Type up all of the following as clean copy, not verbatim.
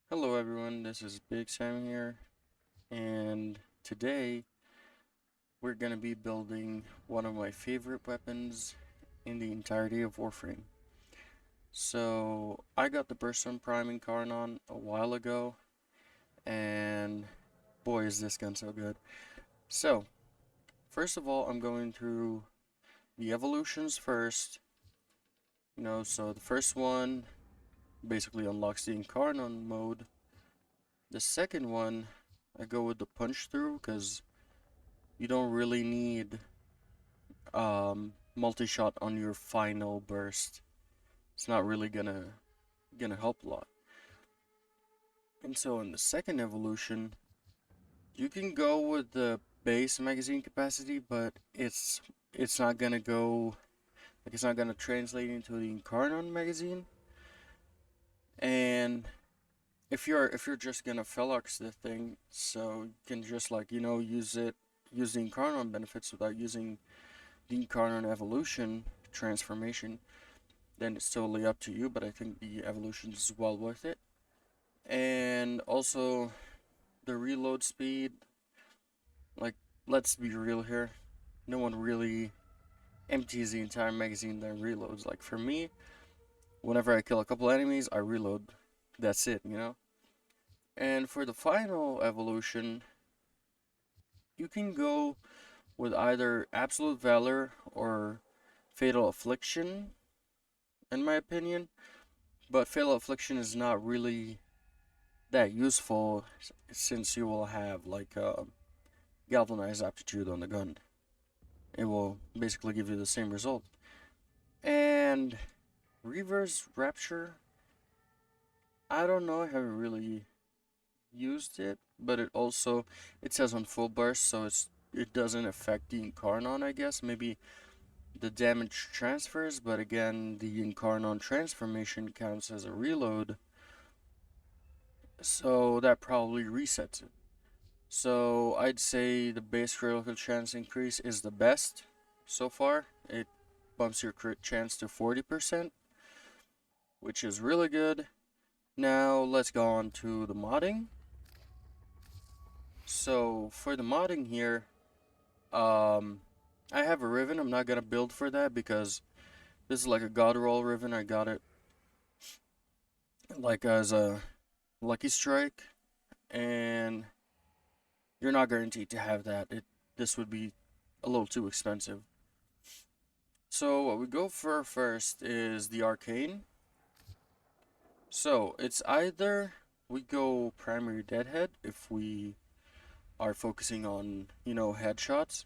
Hello everyone, this is Big Sam here, and today we're gonna be building one of my favorite weapons in the entirety of Warframe. So, I got the burston prime incarnon a while ago, and boy is this gun so good. So, first of all, I'm going through the evolutions first. So the first one basically unlocks the incarnon mode. The second one, I go with the punch through because you don't really need multi-shot on your final burst. It's not really gonna help a lot. And so in the second evolution, you can go with the base magazine capacity, but it's not gonna go it's not gonna translate into the incarnon magazine. And if you're just gonna Felox the thing, so you can just use the incarnon benefits without using the incarnon evolution transformation, then it's totally up to you, but I think the evolution is well worth it. And also, the reload speed, like, let's be real here, no one really empties the entire magazine then reloads. Like, for me, whenever I kill a couple enemies, I reload. That's it. And for the final evolution, you can go with either Absolute Valor or Fatal Affliction, in my opinion. But Fatal Affliction is not really that useful since you will have like galvanized aptitude on the gun. It will basically give you the same result. And reverse rapture, I don't know, I haven't really used it, but it says on full burst, so it doesn't affect the incarnon, I guess. Maybe the damage transfers, but again, the incarnon transformation counts as a reload, so that probably resets it. So I'd say the base critical chance increase is the best so far. It bumps your crit chance to 40%, which is really good. Now let's go on to the modding. So for the modding here, I have a Riven. I'm not gonna build for that because this is like a God Roll Riven. I got it like as a Lucky Strike, and you're not guaranteed to have that. This would be a little too expensive. So what we go for first is the Arcane. So it's either we go primary Deadhead if we are focusing on, headshots.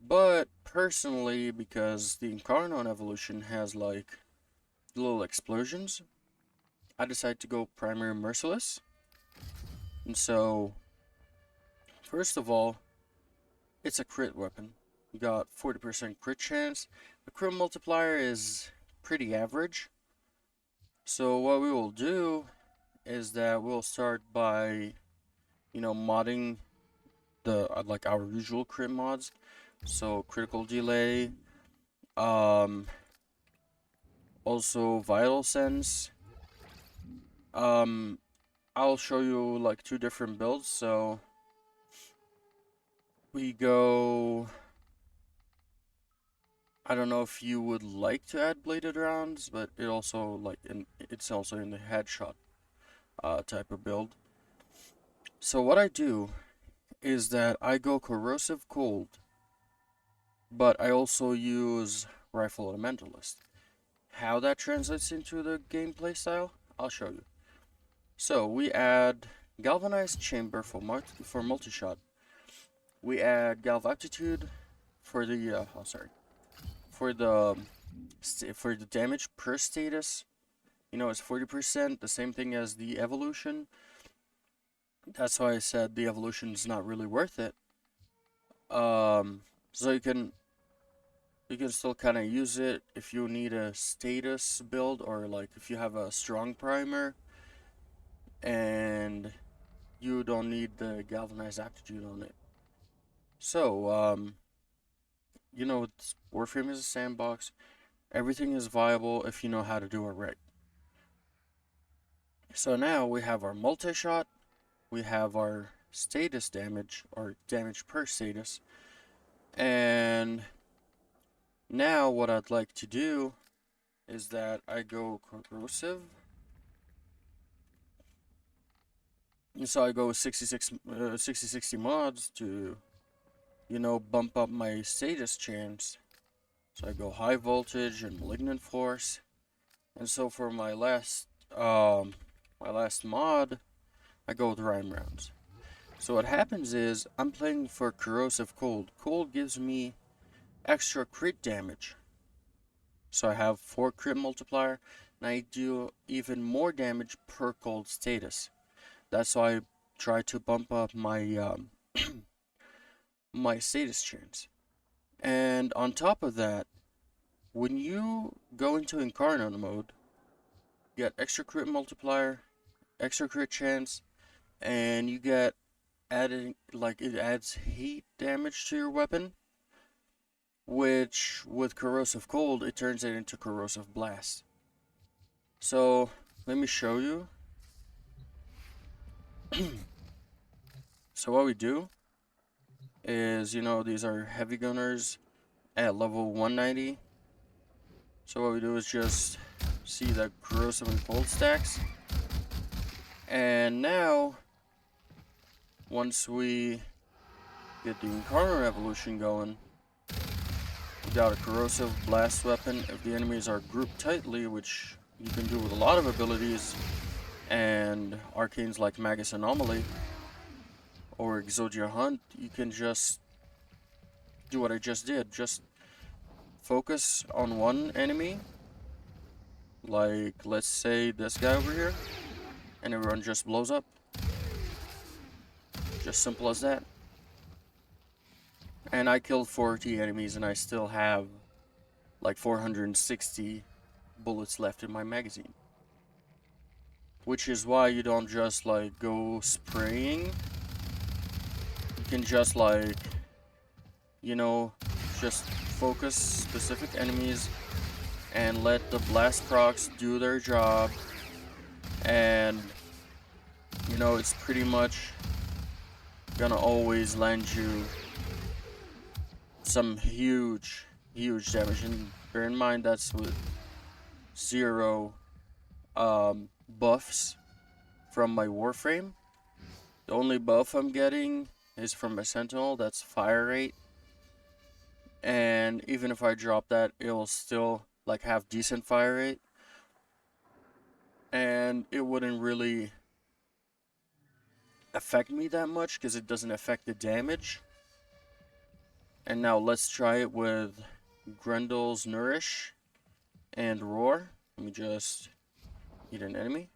But personally, because the Incarnon evolution has like little explosions, I decide to go primary Merciless. And so, first of all, it's a crit weapon. We got 40% crit chance. The crit multiplier is pretty average. So what we will do is that we'll start by, modding the like our usual crit mods. So critical delay, um, also vital sense. Um, I'll show you like two different builds. So we go. I don't know if you would like to add bladed rounds, but it's also in the headshot type of build. So what I do is that I go corrosive cold, but I also use rifle elementalist. How that translates into the gameplay style, I'll show you. So we add galvanized chamber for multi-shot. We add galv aptitude for the for the for the damage per status. It's 40%, the same thing as the evolution. That's why I said the evolution is not really worth it. So you can still kind of use it if you need a status build, or like if you have a strong primer and you don't need the galvanized aptitude on it. So, Warframe is a sandbox. Everything is viable if you know how to do it right. So now we have our multi-shot, we have our status damage, or damage per status, and now what I'd like to do is that I go corrosive. And so I go 60 mods to, bump up my status chance. So I go high voltage and malignant force. And so for my last mod, I go with rhyme rounds. So what happens is I'm playing for corrosive cold. Cold gives me extra crit damage. So I have 4 crit multiplier, and I do even more damage per cold status. That's why I try to bump up my my status chance. And on top of that, when you go into incarnon mode, you get extra crit multiplier, extra crit chance, and you get added, like, it adds heat damage to your weapon, which with corrosive cold it turns it into corrosive blast. So let me show you. So what we do is, these are heavy gunners at level 190. So what we do is just see the corrosive and cold stacks. And now, once we get the incarnon evolution going, we got a corrosive blast weapon. If the enemies are grouped tightly, which you can do with a lot of abilities, and arcanes like Magus Anomaly or Exodia Hunt, you can just do what I just did. Just focus on one enemy, like let's say this guy over here, and everyone just blows up. Just simple as that. And I killed 40 enemies and I still have like 460 bullets left in my magazine. Which is why you don't just like go spraying. You can just like, just focus specific enemies and let the blast procs do their job. And, it's pretty much gonna always land you some huge damage. And bear in mind that's with 0 buffs from my Warframe. The only buff I'm getting is from my Sentinel, that's fire rate. And even if I drop that, it'll still like have decent fire rate. And it wouldn't really affect me that much because it doesn't affect the damage. And now let's try it with Grendel's Nourish and Roar. Let me just hit an enemy.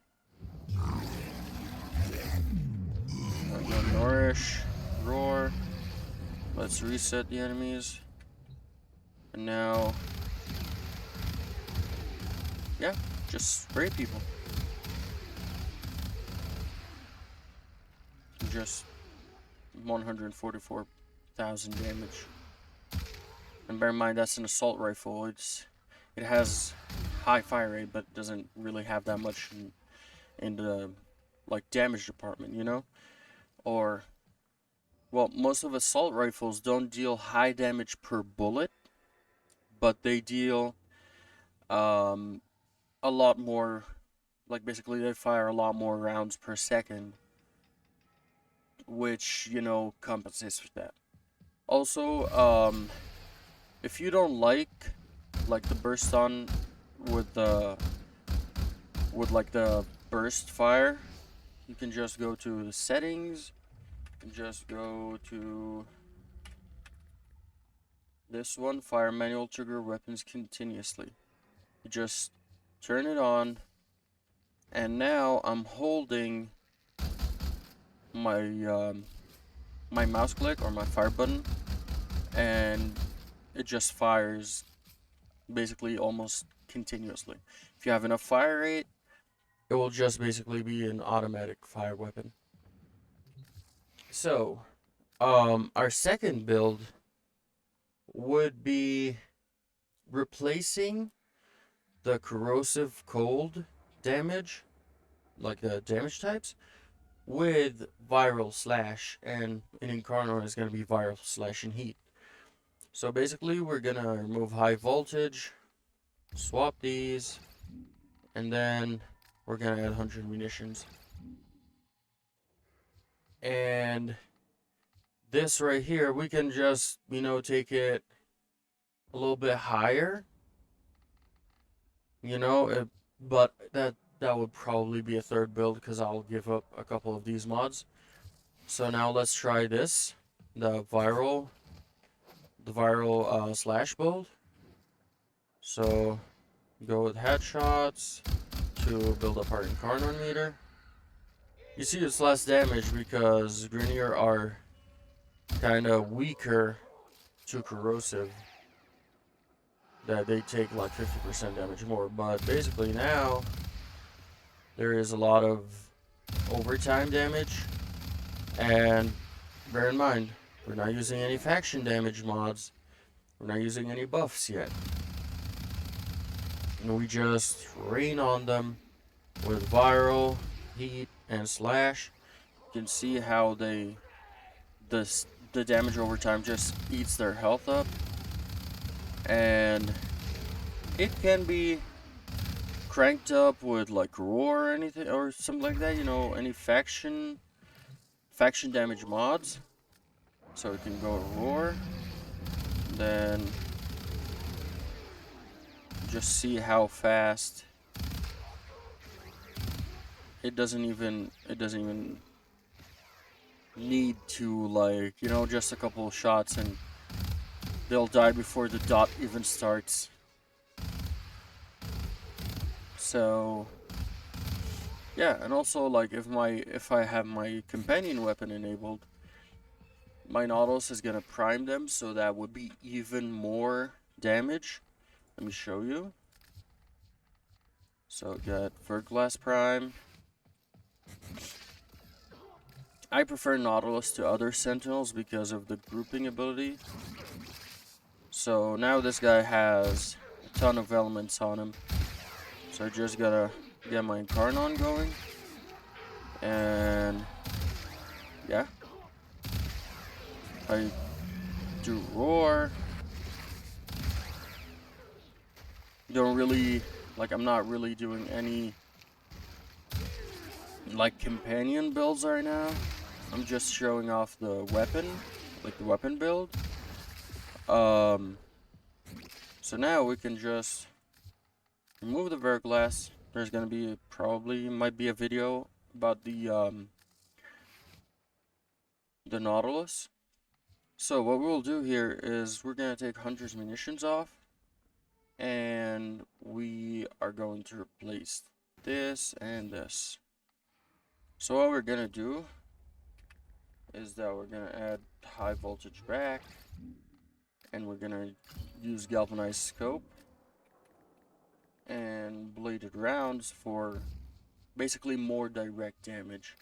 Nourish, Roar. Let's reset the enemies. And now, yeah, just spray people. Just 144,000 damage. And bear in mind that's an assault rifle. It has high fire rate, but doesn't really have that much in the like damage department, Or, well, most of assault rifles don't deal high damage per bullet, but they deal a lot more. Like basically, they fire a lot more rounds per second, which compensates for that. Also, if you don't like the burston with the burst fire, you can just go to the settings and just go to this one, fire manual trigger weapons continuously. You just turn it on, and now I'm holding my my mouse click or my fire button, and it just fires basically almost continuously. If you have enough fire rate, it will just basically be an automatic fire weapon. So, our second build would be replacing the corrosive cold damage like the damage types, with viral slash, and in incarnon is going to be viral slash and heat. So basically we're going to remove high voltage, swap these, and then we're going to add 100 munitions. And this right here, we can just, you know, take it a little bit higher, you know, but that would probably be a third build because I'll give up a couple of these mods. So now let's try this, the viral slash build. So go with headshots to build up our incarnon meter. You see it's less damage because Grenier are kind of weaker to corrosive, that they take like 50% damage more. But basically now there is a lot of overtime damage, and bear in mind we're not using any faction damage mods, we're not using any buffs yet, and we just rain on them with viral, heat, and slash. You can see how the damage over time just eats their health up, and it can be cranked up with like roar or anything or something like that, you know, any faction damage mods. So it can go roar, then just see how fast it doesn't even need to, like, you know, just a couple of shots and they'll die before the dot even starts. So yeah, and also like if I have my companion weapon enabled, my Nautilus is gonna prime them, so that would be even more damage. Let me show you. So get Verglass Prime. I prefer Nautilus to other Sentinels because of the grouping ability. So now this guy has a ton of elements on him. So I just gotta get my incarnon going. And yeah. I do roar. Don't really, like, I'm not really doing any like companion builds right now. I'm just showing off the weapon, like the weapon build. So now we can just remove the verglass. There's gonna be might be a video about the Nautilus. So what we'll do here is we're gonna take Hunter's munitions off, and we are going to replace this and this. So what we're gonna do is that we're gonna add high voltage back, and we're gonna use galvanized scope and bladed rounds for basically more direct damage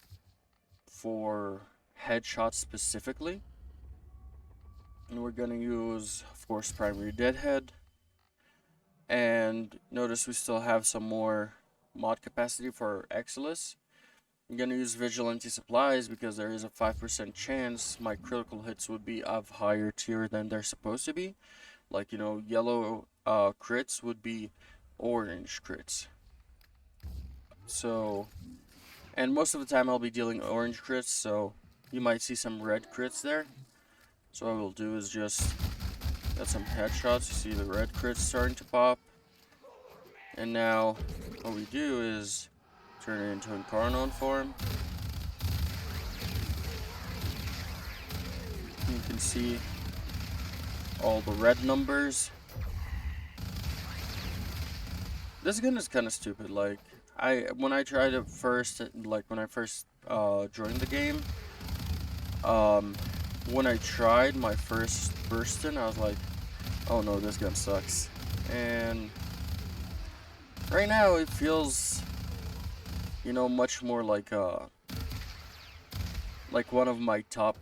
for headshots specifically. And we're gonna use, of course, primary deadhead. And notice we still have some more mod capacity for Exilus. I'm gonna use Vigilante supplies because there is a 5% chance my critical hits would be of higher tier than they're supposed to be. Like, you know, yellow crits would be orange crits. So, and most of the time I'll be dealing orange crits, so you might see some red crits there. So what we'll do is just get some headshots. You see the red crits starting to pop. And now what we do is turn it into incarnon form. You can see all the red numbers. This gun is kind of stupid. Like, when I tried it first, like when I first joined the game, when I tried my first burston, I was like, oh no, this gun sucks. And right now it feels, you know, much more like one of my top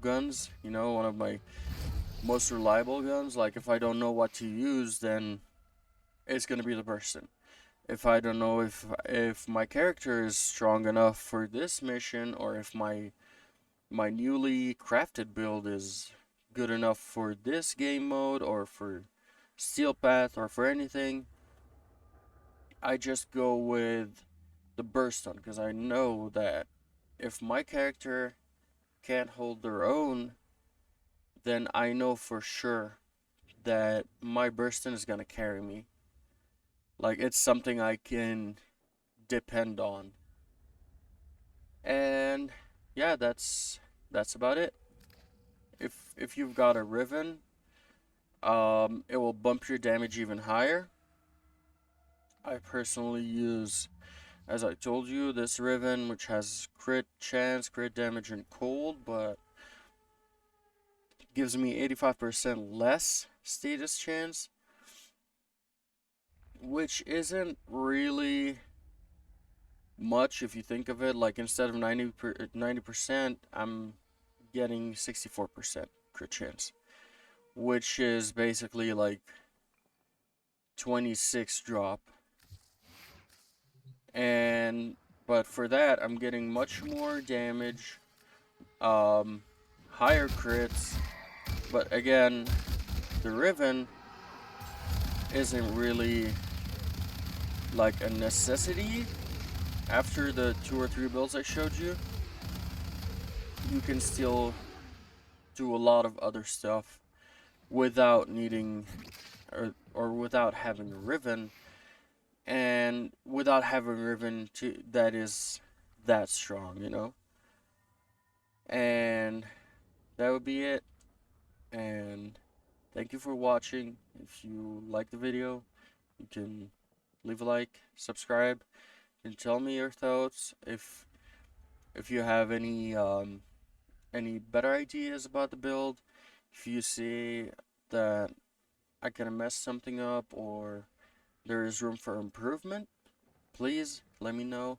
guns, you know, one of my most reliable guns. Like, if I don't know what to use, then it's gonna be the burston. if I don't know if my character is strong enough for this mission, or if my newly crafted build is good enough for this game mode, or for Steel Path, or for anything, I just go with the burston, because I know that if my character can't hold their own, then I know for sure that my burston is gonna carry me. Like, it's something I can depend on. And yeah, that's about it. If you've got a Riven, it will bump your damage even higher. I personally use, as I told you, this Riven, which has crit chance, crit damage, and cold, but gives me 85% less status chance, which isn't really much if you think of it. Like, instead of 90%, I'm getting 64% crit chance, which is basically like 26 drop. And but for that, I'm getting much more damage, higher crits. But again, the Riven isn't really like a necessity. After the 2 or 3 builds I showed you, you can still do a lot of other stuff without needing, or without having a Riven, and without having a Riven that is that strong, you know? And that would be it. And thank you for watching. If you like the video, you can leave a like, subscribe, and tell me your thoughts. If you have any better ideas about the build, if you see that I can mess something up or there is room for improvement, please let me know.